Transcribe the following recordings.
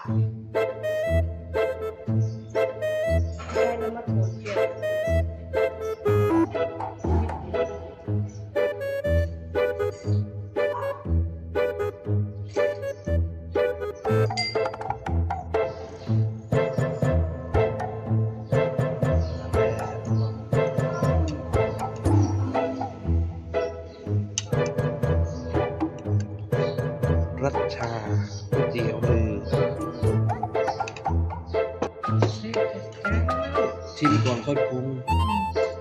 ได้น้ำมันถั่วเขียวรัชชาก๋วยเตี๋ยวเรือชิมก่อนค่อยปรุง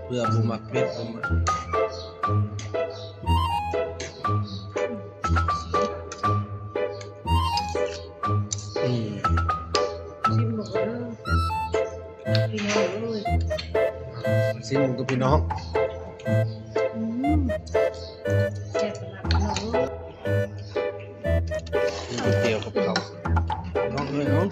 เพื่อบ่มักเผ็ดบ่มักชิมหมดเลยพี่น้องเลย ชิมกับพี่น้อง แซ่บขนาดพี่น้องเลย กินก๋วยเตี๋ยวกับเขาน้องเลยน้อง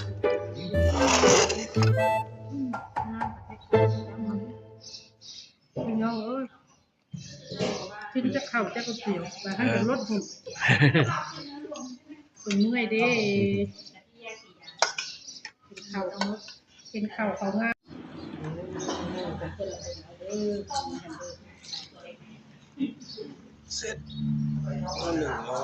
พี่น้องเอ้ยกินจะเข่าจะก๋วยเตี๋ยวแต่ให้เป็นรสหุ่นเป็นเมื่อยเด้เป็นเข่าเขาง่าย เสร็จก็หนึ่งอ๋อ